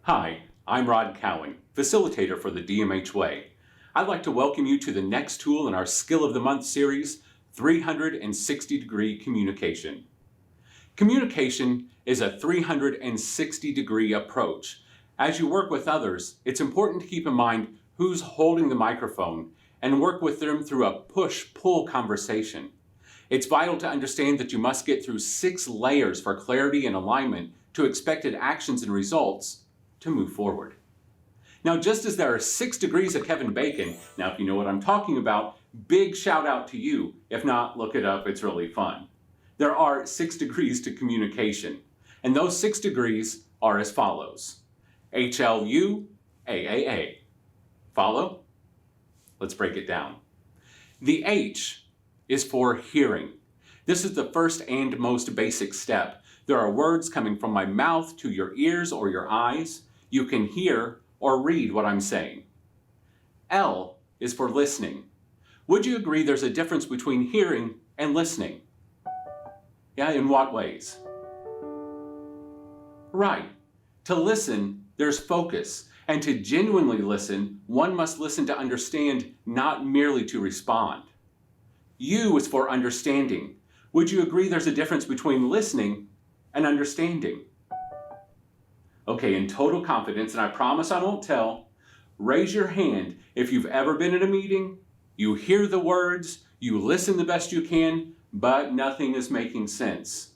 Hi, I'm Rod Cowan, facilitator for the DMH Way. I'd like to welcome you to the next tool in our Skill of the Month series, 360-degree communication. Communication is a 360-degree approach. As you work with others, it's important to keep in mind who's holding the microphone and work with them through a push-pull conversation. It's vital to understand that you must get through 6 layers for clarity and alignment to expected actions and results to move forward. Now, just as there are 6 degrees of Kevin Bacon, now if you know what I'm talking about, big shout out to you. If not, look it up, it's really fun. There are 6 degrees to communication, and those 6 degrees are as follows. HLU, AAA. Follow? Let's break it down. The H is for hearing. This is the first and most basic step. There are words coming from my mouth to your ears or your eyes. You can hear or read what I'm saying. L is for listening. Would you agree there's a difference between hearing and listening? Yeah, in what ways? Right. To listen, there's focus. And to genuinely listen, one must listen to understand, not merely to respond. U is for understanding. Would you agree there's a difference between listening and understanding? Okay, in total confidence, and I promise I won't tell, raise your hand if you've ever been in a meeting, you hear the words, you listen the best you can, but nothing is making sense.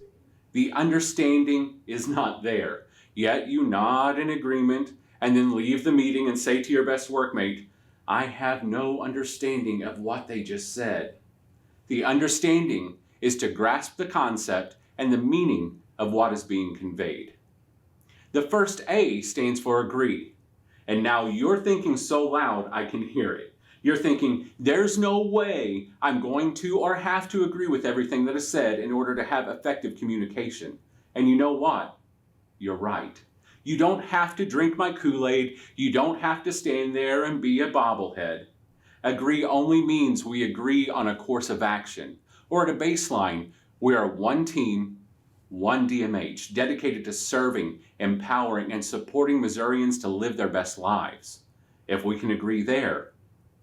The understanding is not there. Yet you nod in agreement and then leave the meeting and say to your best workmate, I have no understanding of what they just said. The understanding is to grasp the concept and the meaning of what is being conveyed. The first A stands for agree. And now you're thinking so loud I can hear it. You're thinking, there's no way I'm going to or have to agree with everything that is said in order to have effective communication. And you know what? You're right. You don't have to drink my Kool-Aid. You don't have to stand there and be a bobblehead. Agree only means we agree on a course of action. Or at a baseline, we are one team, one DMH, dedicated to serving, empowering, and supporting Missourians to live their best lives. If we can agree there,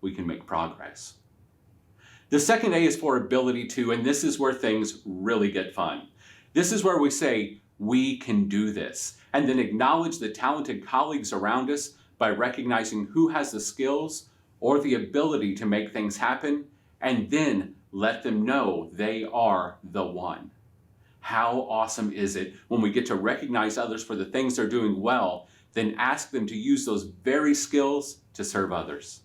we can make progress. The second A is for ability to, and this is where things really get fun. This is where we say, we can do this, and then acknowledge the talented colleagues around us by recognizing who has the skills or the ability to make things happen, and then let them know they are the one. How awesome is it when we get to recognize others for the things they're doing well, then ask them to use those very skills to serve others.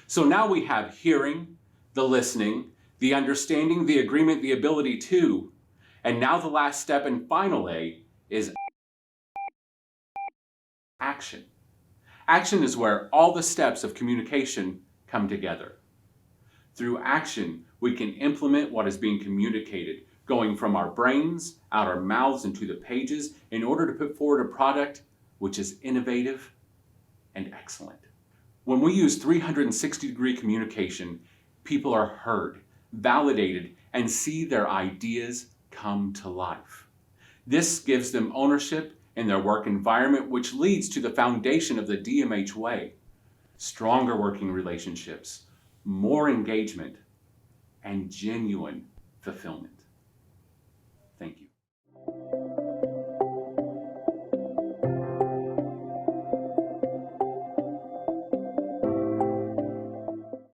So now we have hearing, the listening, the understanding, the agreement, the ability to, and now the last step and final A is action. Action is where all the steps of communication come together. Through action, we can implement what is being communicated, going from our brains, out our mouths, into the pages in order to put forward a product which is innovative and excellent. When we use 360-degree communication, people are heard, validated, and see their ideas come to life. This gives them ownership in their work environment, which leads to the foundation of the DMH Way: stronger working relationships, more engagement, and genuine fulfillment.